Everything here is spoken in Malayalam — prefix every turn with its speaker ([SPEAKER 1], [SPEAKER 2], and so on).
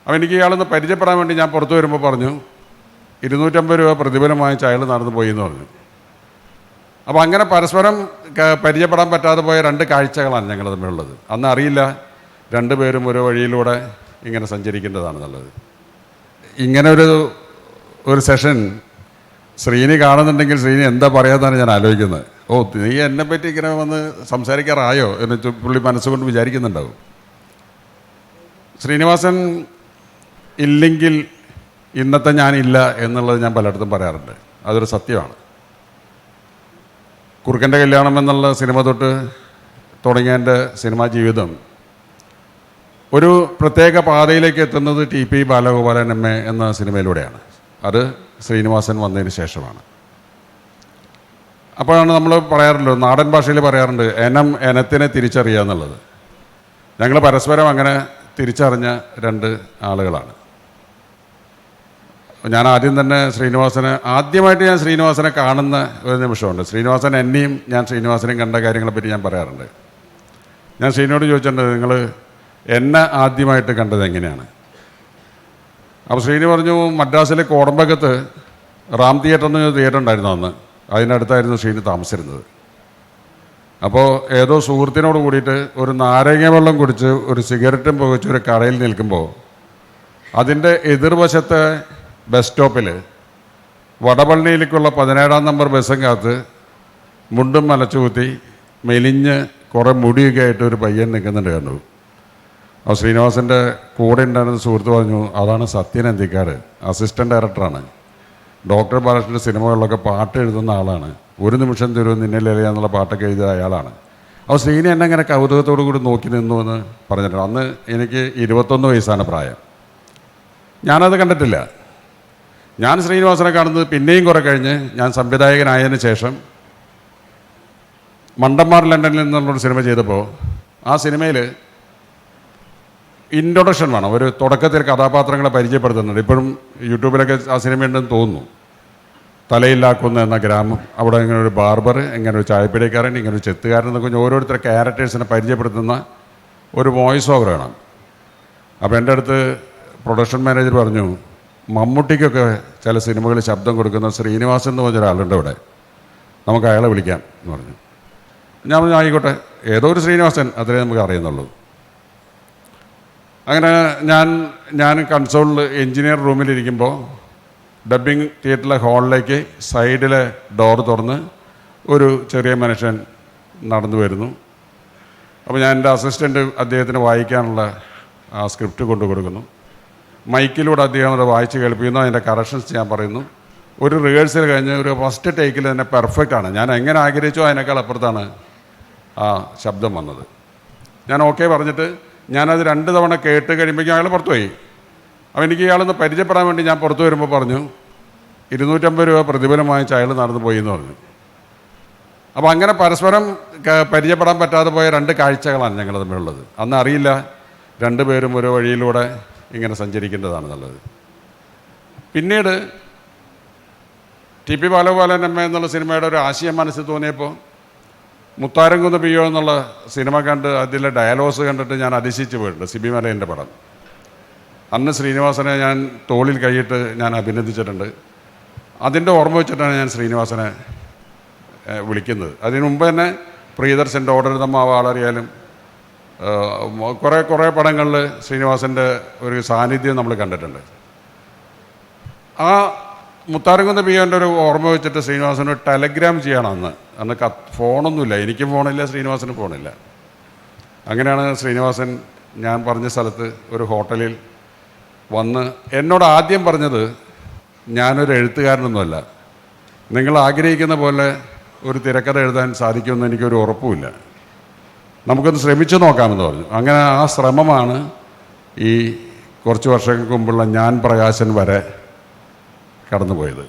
[SPEAKER 1] അപ്പോൾ എനിക്ക് ഇയാളൊന്ന് പരിചയപ്പെടാൻ വേണ്ടി ഞാൻ പുറത്തു വരുമ്പോൾ പറഞ്ഞു 250 രൂപ പ്രതിഫലം വാങ്ങിച്ച് അയാൾ നടന്നു പോയി എന്ന് പറഞ്ഞു. അപ്പോൾ അങ്ങനെ പരസ്പരം പരിചയപ്പെടാൻ പറ്റാതെ പോയ രണ്ട് കാഴ്ചകളാണ് ഞങ്ങൾ തമ്മിലുള്ളത്. അന്ന് അറിയില്ല രണ്ടുപേരും ഒരു വഴിയിലൂടെ ഇങ്ങനെ സഞ്ചരിക്കേണ്ടതാണെന്നുള്ളത്. ഇങ്ങനെ ഒരു സെഷൻ ശ്രീനി കാണുന്നുണ്ടെങ്കിൽ ശ്രീനി എന്താ പറയാമെന്നാണ് ഞാൻ ആലോചിക്കുന്നത്. നീ എന്നെപ്പറ്റി ഇങ്ങനെ വന്ന് സംസാരിക്കാറായോ എന്ന് പുള്ളി മനസ്സുകൊണ്ട് വിചാരിക്കുന്നുണ്ടാവും. ശ്രീനിവാസൻ ഇല്ലെങ്കിൽ ഇന്നത്തെ ഞാനില്ല എന്നുള്ളത് ഞാൻ പലയിടത്തും പറയാറുണ്ട്. അതൊരു സത്യമാണ്. കുറുക്കൻ്റെ കല്യാണം എന്നുള്ള സിനിമ തൊട്ട് തുടങ്ങിയ എൻ്റെ സിനിമാ ജീവിതം ഒരു പ്രത്യേക പാതയിലേക്ക് എത്തുന്നത് TP ബാലഗോപാലൻ MA എന്ന സിനിമയിലൂടെയാണ്. അത് ശ്രീനിവാസൻ വന്നതിന് ശേഷമാണ്. അപ്പോഴാണ് നമ്മൾ പറയാറുണ്ട്, നാടൻ ഭാഷയിൽ പറയാറുണ്ട്, എനത്തിനെ തിരിച്ചറിയുക എന്നുള്ളത്. ഞങ്ങൾ പരസ്പരം അങ്ങനെ തിരിച്ചറിഞ്ഞ രണ്ട് ആളുകളാണ്. ഞാൻ ആദ്യമായിട്ട് ഞാൻ ശ്രീനിവാസനെ കാണുന്ന ഒരു നിമിഷമുണ്ട്. ശ്രീനിവാസൻ എന്നെയും ഞാൻ ശ്രീനിവാസനെയും കണ്ട കാര്യങ്ങളെപ്പറ്റി ഞാൻ പറയാറുണ്ട്. ഞാൻ ശ്രീനിയോട് ചോദിച്ചിട്ടുണ്ട്, നിങ്ങൾ എന്നെ ആദ്യമായിട്ട് കണ്ടത് എങ്ങനെയാണ്? അപ്പോൾ ശ്രീനി പറഞ്ഞു, മദ്രാസിലെ കോടമ്പകത്ത് റാം തിയേറ്റർ എന്ന് തിയേറ്റർ ഉണ്ടായിരുന്നു അന്ന്. അതിനടുത്തായിരുന്നു ശ്രീനി താമസിച്ചിരുന്നത്. അപ്പോൾ ഏതോ സുഹൃത്തിനോട് കൂടിയിട്ട് ഒരു നാരങ്ങ വെള്ളം കുടിച്ച് ഒരു സിഗരറ്റും പുകച്ച് ഒരു കടയിൽ നിൽക്കുമ്പോൾ അതിൻ്റെ എതിർവശത്തെ ബസ് സ്റ്റോപ്പിൽ വടപളനിയിലേക്കുള്ള 17-ാം നമ്പർ ബസ്സും കാത്ത് മുണ്ടും മലച്ചുകുത്തി മെലിഞ്ഞ് കുറേ മുടിയൊക്കെ ആയിട്ട് ഒരു പയ്യൻ നിൽക്കുന്നുണ്ട് കണ്ടു. അപ്പോൾ ശ്രീനിവാസൻ്റെ കൂടെ ഉണ്ടായിരുന്ന സുഹൃത്ത് പറഞ്ഞു, അതാണ് സത്യൻ അന്തിക്കാട്, അസിസ്റ്റൻ്റ് ഡയറക്ടറാണ്, ഡോക്ടർ ബാലകൃഷ്ണൻ്റെ സിനിമകളിലൊക്കെ പാട്ട് എഴുതുന്ന ആളാണ്, ഒരു നിമിഷം തരും നിന്നിലറിയ എന്നുള്ള പാട്ടൊക്കെ എഴുതിയ ആളാണ്. അപ്പോൾ ശ്രീനി എന്നെ അങ്ങനെ കൗതുകത്തോടു കൂടി നോക്കി നിന്നു എന്ന് പറഞ്ഞിട്ടുണ്ട്. അന്ന് എനിക്ക് 21 വയസ്സാണ് പ്രായം. ഞാനത് കണ്ടിട്ടില്ല. ഞാൻ ശ്രീനിവാസനെ കാണുന്നത് പിന്നെയും കുറേ കഴിഞ്ഞ് ഞാൻ സംവിധായകനായതിനു ശേഷം മണ്ടന്മാർ ലണ്ടനിൽ നിന്നുള്ളൊരു സിനിമ ചെയ്തപ്പോൾ ആ സിനിമയിൽ ഇൻട്രൊഡക്ഷൻ വേണം. ഒരു തുടക്കത്തിൽ കഥാപാത്രങ്ങളെ പരിചയപ്പെടുത്തുന്നുണ്ട്. ഇപ്പോഴും യൂട്യൂബിലൊക്കെ ആ സിനിമയുണ്ടെന്ന് തോന്നുന്നു. തലയില്ലാക്കുന്ന എന്ന ഗ്രാമം, അവിടെ ഇങ്ങനെ ഒരു ബാർബർ, ഇങ്ങനെ ഒരു ചായപ്പിടിക്കാരൻ, ഇങ്ങനെ ഒരു ചെത്തുകാരൻ എന്നൊക്കെ ഓരോരുത്തരെ ക്യാരക്ടേഴ്സിനെ പരിചയപ്പെടുത്തുന്ന ഒരു വോയിസ് ഓവർ വേണം. അപ്പോൾ എൻ്റെ അടുത്ത് പ്രൊഡക്ഷൻ മാനേജർ പറഞ്ഞു, മമ്മൂട്ടിക്കൊക്കെ ചില സിനിമകളിൽ ശബ്ദം കൊടുക്കുന്ന ശ്രീനിവാസൻ എന്ന് പറഞ്ഞ ഒരാളുണ്ട് ഇവിടെ, നമുക്ക് അയാളെ വിളിക്കാം എന്ന് പറഞ്ഞു. ഞാൻ പറഞ്ഞു ആയിക്കോട്ടെ, ഏതോ ഒരു ശ്രീനിവാസൻ അതിലേ നമുക്ക് അറിയുന്നുള്ളൂ. അങ്ങനെ ഞാൻ കൺസോളിൽ എൻജിനീയർ റൂമിലിരിക്കുമ്പോൾ ഡബ്ബിങ് തിയേറ്ററിലെ ഹാളിലേക്ക് സൈഡിലെ ഡോർ തുറന്ന് ഒരു ചെറിയ മനുഷ്യൻ നടന്നു വരുന്നു. അപ്പോൾ ഞാൻ എൻ്റെ അസിസ്റ്റൻ്റ് അദ്ദേഹത്തിന് വായിക്കാനുള്ള ആ സ്ക്രിപ്റ്റ് കൊണ്ടു കൊടുക്കുന്നു. മൈക്കിലൂടെ അദ്ദേഹം അത് വായിച്ച് കേൾപ്പിക്കുന്നു. അതിൻ്റെ കറക്ഷൻസ് ഞാൻ പറയുന്നു. ഒരു റിഹേഴ്സൽ കഴിഞ്ഞ് ഒരു ഫസ്റ്റ് ടേക്കിൽ തന്നെ പെർഫെക്റ്റാണ്. ഞാൻ എങ്ങനെ ആഗ്രഹിച്ചോ അതിനേക്കാൾ അപ്പുറത്താണ് ആ ശബ്ദം വന്നത്. ഞാൻ ഓക്കെ പറഞ്ഞിട്ട് ഞാനത് 2 തവണ കേട്ട് കഴിയുമ്പോഴേക്കും അയാൾ പുറത്തുപോയി. അപ്പോൾ എനിക്ക് ഇയാളൊന്ന് പരിചയപ്പെടാൻ വേണ്ടി ഞാൻ പുറത്തു വരുമ്പോൾ പറഞ്ഞു 250 രൂപ പ്രതിഫലം വാങ്ങിച്ച് അയാൾ നടന്നു പോയി എന്ന് പറഞ്ഞു. അപ്പോൾ അങ്ങനെ പരസ്പരം പരിചയപ്പെടാൻ പറ്റാതെ പോയ രണ്ട് കാഴ്ചകളാണ് ഞങ്ങൾ തമ്മിലുള്ളത്. അന്ന് അറിയില്ല രണ്ടുപേരും ഒരു വഴിയിലൂടെ ഇങ്ങനെ സഞ്ചരിക്കേണ്ടതാണെന്നുള്ളത്. പിന്നീട് TP ബാലഗോപാലൻ MA എന്നുള്ള സിനിമയുടെ ഒരു ആശയം മനസ്സിൽ തോന്നിയപ്പോൾ മുത്താരംകുന്ന് പിയോ എന്നുള്ള സിനിമ കണ്ട് അതിലെ ഡയലോഗ്സ് കണ്ടിട്ട് ഞാൻ അതിശയിച്ച് പോയിട്ടുണ്ട്. സിബി മലയൻ്റെ പടം. അന്ന് ശ്രീനിവാസനെ ഞാൻ തോളിൽ കൈയിട്ട് ഞാൻ അഭിനന്ദിച്ചിട്ടുണ്ട്. അതിൻ്റെ ഓർമ്മ വെച്ചിട്ടാണ് ഞാൻ ശ്രീനിവാസനെ വിളിക്കുന്നത്. അതിനു മുമ്പ് തന്നെ പ്രിയദർശൻ്റെ ഓടരുതമ്മ ആളറിയാലും കുറേ പടങ്ങളിൽ ശ്രീനിവാസൻ്റെ ഒരു സാന്നിധ്യം നമ്മൾ കണ്ടിട്ടുണ്ട്. ആ മുത്താരംകുന്ന് പിയോൻ്റെ ഒരു ഓർമ്മ വെച്ചിട്ട് ശ്രീനിവാസന് ടെലഗ്രാം ചെയ്യണം. അന്ന് ഫോണൊന്നുമില്ല, എനിക്കും ഫോണില്ല, ശ്രീനിവാസന് ഫോണില്ല. അങ്ങനെയാണ് ശ്രീനിവാസൻ ഞാൻ പറഞ്ഞ സ്ഥലത്ത് ഒരു ഹോട്ടലിൽ വന്ന് എന്നോട് ആദ്യം പറഞ്ഞത്, ഞാനൊരു എഴുത്തുകാരനൊന്നുമല്ല, നിങ്ങൾ ആഗ്രഹിക്കുന്ന പോലെ ഒരു തിരക്കഥ എഴുതാൻ സാധിക്കുമെന്ന് എനിക്കൊരു ഉറപ്പുമില്ല, നമുക്കൊന്ന് ശ്രമിച്ചു നോക്കാമെന്ന് പറഞ്ഞു. അങ്ങനെ ആ ശ്രമമാണ് ഈ കുറച്ച് വർഷങ്ങൾക്ക് മുമ്പുള്ള ഞാൻ പ്രകാശൻ വരെ കടന്നുപോയത്.